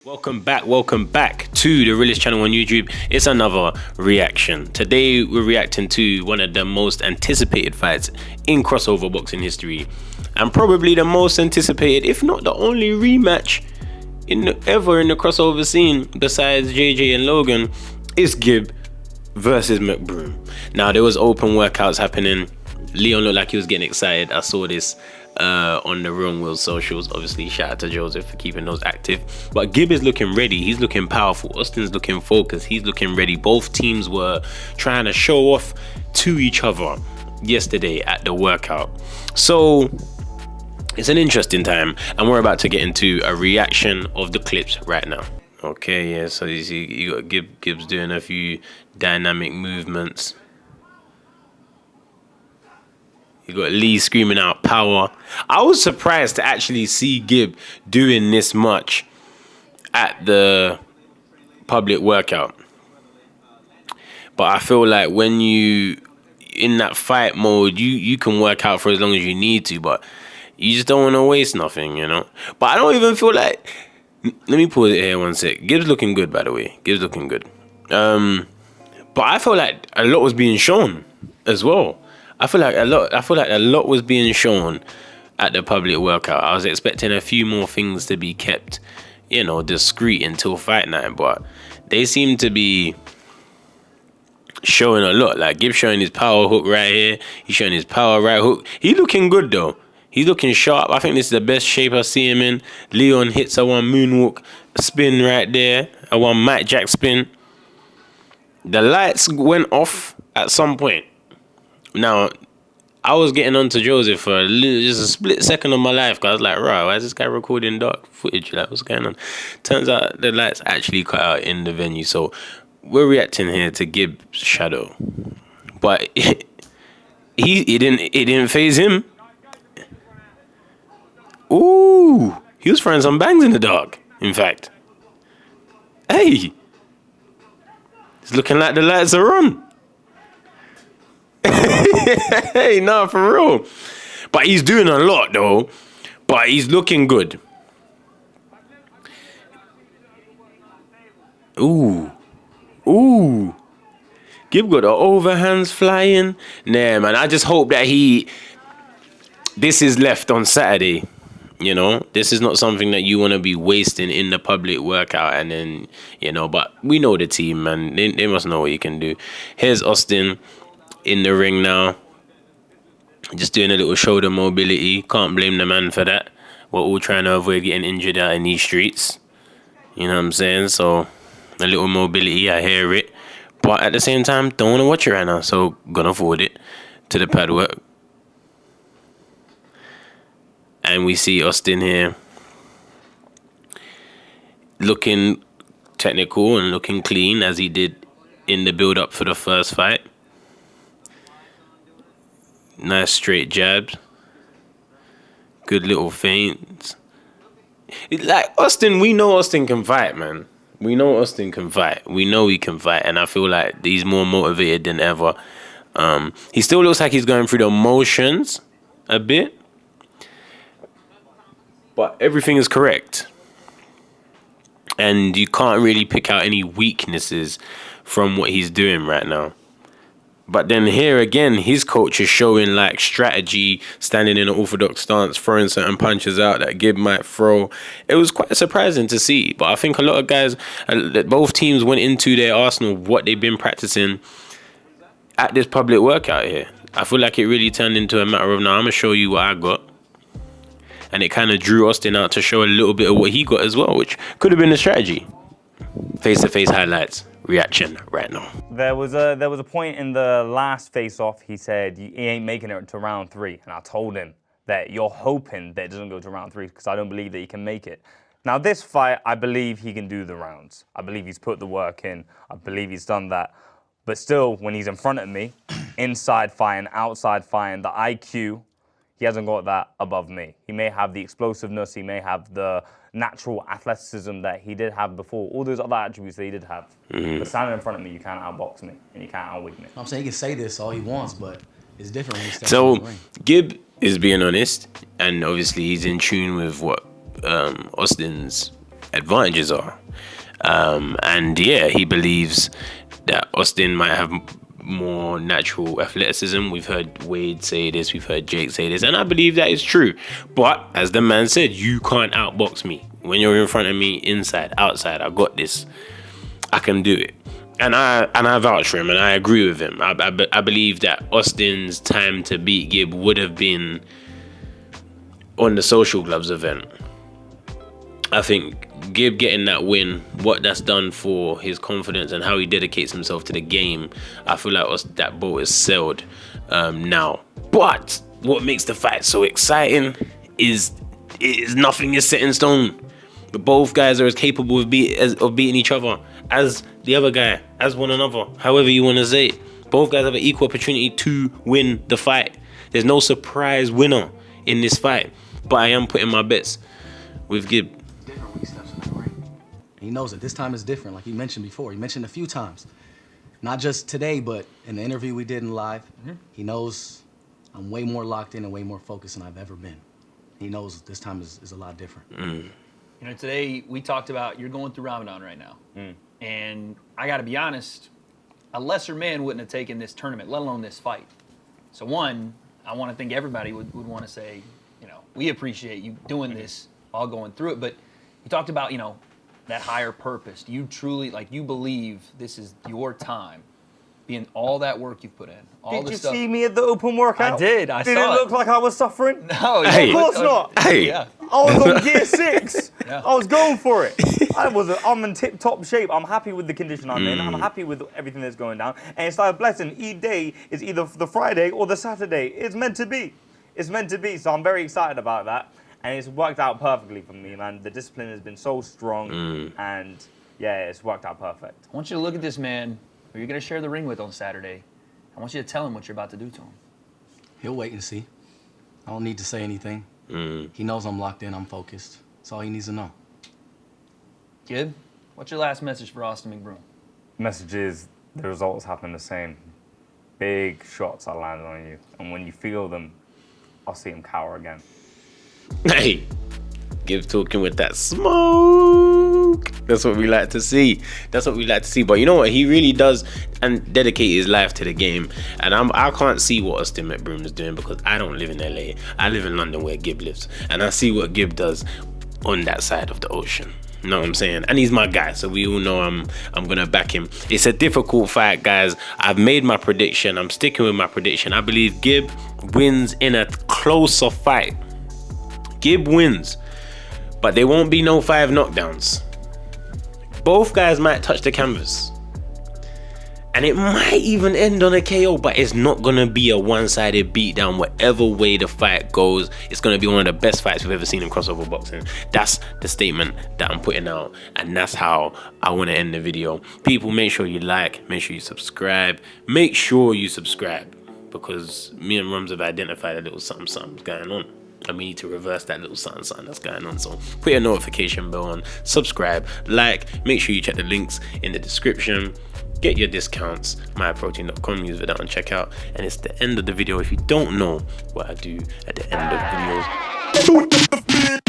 Welcome back to the realest channel on YouTube. It's another reaction. Today we're reacting to one of the most anticipated fights in crossover boxing history, and probably the most anticipated, if not the only rematch ever in the crossover scene besides JJ and Logan. Is Gibb versus McBroom. Now there was open workouts happening. Leon looked like he was getting excited. I saw this on the Wrong Will socials. Obviously, shout out to Joseph for keeping those active. But Gibb is looking ready. He's looking powerful. Austin's looking focused. He's looking ready. Both teams were trying to show off to each other yesterday at the workout. So it's an interesting time, and we're about to get into a reaction of the clips right now. Okay, yeah, so you see, you got Gibbs doing a few dynamic movements. You got Lee screaming out power. I was surprised to actually see Gibb doing this much at the public workout. But I feel like when you in that fight mode, you can work out for as long as you need to, but you just don't want to waste nothing, you know. But I don't even feel like. Let me pause it here one sec. Gibbs looking good, by the way. Gibbs looking good. But I feel like a lot was being shown as well. I feel like a lot was being shown at the public workout. I was expecting a few more things to be kept, you know, discreet until fight night, but they seem to be showing a lot. Like Gibbs showing his power hook right here. He's showing his power right hook. He looking good though. He's looking sharp. I think this is the best shape I see him in. Leon hits a one moonwalk spin right there. A one Mike Jack spin. The lights went off at some point. Now, I was getting on to Joseph for just a split second of my life, because I was like, right, why is this guy recording dark footage? Like, what's going on? Turns out the lights actually cut out in the venue. So we're reacting here to Gibb's shadow. But it didn't faze him. Ooh, he was throwing some bangs in the dark, in fact. Hey, it's looking like the lights are on. Hey, nah, for real. But he's doing a lot though. But he's looking good. Ooh. Gibb got the overhands flying. Nah, man, I just hope that this is left on Saturday. You know, this is not something that you want to be wasting in the public workout, and then, you know, but we know the team, man. They must know what you can do. Here's Austin in the ring now, just doing a little shoulder mobility. Can't blame the man for that. We're all trying to avoid getting injured out in these streets, you know what I'm saying? So a little mobility, I hear it, but at the same time don't want to watch it right now, so gonna forward it to the pad work. And we see Austin here looking technical and looking clean, as he did in the build up for the first fight. Nice straight jabs. Good little feints. Like Austin, we know Austin can fight, man. We know Austin can fight. We know he can fight. And I feel like he's more motivated than ever. He still looks like he's going through the motions a bit. But everything is correct. And you can't really pick out any weaknesses from what he's doing right now. But then here again, his coach is showing like strategy, standing in an orthodox stance, throwing certain punches out that Gibb might throw. It was quite surprising to see. But I think a lot of guys, both teams went into their arsenal what they've been practicing at this public workout here. I feel like it really turned into a matter of, now I'm going to show you what I got. And it kind of drew Austin out to show a little bit of what he got as well, which could have been a strategy. Face-to-face highlights. Reaction right now. There was a point in the last face-off, he said he ain't making it to round 3, and I told him that you're hoping that it doesn't go to round 3 because I don't believe that he can make it. Now this fight, I believe he can do the rounds. I believe he's put the work in. I believe he's done that. But still, when he's in front of me, inside fighting, outside fighting, the IQ, he hasn't got that above me. He may have the explosiveness, he may have the natural athleticism that he did have before, all those other attributes that he did have. But standing in front of me, you can't outbox me, and you can't outwig me. I'm saying he can say this all he wants, but it's different when he stands So in the ring. Gibb is being honest, and obviously he's in tune with what Austin's advantages are. And yeah, he believes that Austin might have more natural athleticism. We've heard Wade say this, we've heard Jake say this, and I believe that is true. But as the man said, you can't outbox me. When you're in front of me, inside, outside, I got this. I can do it. And I vouch for him, and I agree with him. I believe that Austin's time to beat Gibb would have been on the Social Gloves event. I think Gibb getting that win, what that's done for his confidence and how he dedicates himself to the game, I feel like that boat is sailed now. But what makes the fight so exciting is nothing is set in stone. Both guys are as capable of beating each other as the other guy, as one another, however you want to say it. Both guys have an equal opportunity to win the fight. There's no surprise winner in this fight, but I am putting my bets with Gibb. Different when he steps in the ring. He knows it. This time is different, like he mentioned before. He mentioned a few times, not just today, but in the interview we did in live. He knows I'm way more locked in and way more focused than I've ever been. He knows this time is a lot different. You know, today we talked about you're going through Ramadan right now. And I got to be honest, a lesser man wouldn't have taken this tournament, let alone this fight. So one, I want to think everybody would want to say, you know, we appreciate you doing this, all going through it. But you talked about, you know, that higher purpose. Do you truly, like, you believe this is your time, being all that work you've put in, all Did you stuff. see me at the open workout? I did. I Did saw it look like I was suffering? No, Hey. Of course not. Hey. Yeah. I was on gear 6. Yeah. I was going for it. I'm in tip-top shape. I'm happy with the condition I'm in. I'm happy with everything that's going down. And it's like a blessing. Each day is either the Friday or the Saturday. It's meant to be. It's meant to be. So I'm very excited about that. And it's worked out perfectly for me, man. The discipline has been so strong. And yeah, it's worked out perfect. I want you to look at this man who you're going to share the ring with on Saturday. I want you to tell him what you're about to do to him. He'll wait and see. I don't need to say anything. He knows I'm locked in, I'm focused. That's all he needs to know. Gibb, what's your last message for Austin McBroom? Message is the results happen the same. Big shots are landing on you. And when you feel them, I'll see him cower again. Hey, Gibb talking with that smoke. That's what we like to see. That's what we like to see. But you know what? He really does and dedicate his life to the game. And I can't see what Austin McBroom is doing because I don't live in LA. I live in London where Gibb lives. And I see what Gibb does on that side of the ocean. You know what I'm saying? And he's my guy, so we all know I'm gonna back him. It's a difficult fight, guys. I've made my prediction. I'm sticking with my prediction. I believe Gibb wins in a closer fight. Gibb wins, but there won't be no 5 knockdowns. Both guys might touch the canvas, and it might even end on a KO, but it's not gonna be a one-sided beatdown. Whatever way the fight goes, it's gonna be one of the best fights we've ever seen in crossover boxing. That's the statement that I'm putting out, and that's how I want to end the video. People, make sure you like, make sure you subscribe, make sure you subscribe, because me and Rums have identified a little something's going on. And we need to reverse that little something that's going on. So put your notification bell on, subscribe, like, make sure you check the links in the description. Get your discounts, myprotein.com, use Viddal and check out. And it's the end of the video. If you don't know what I do at the end of videos,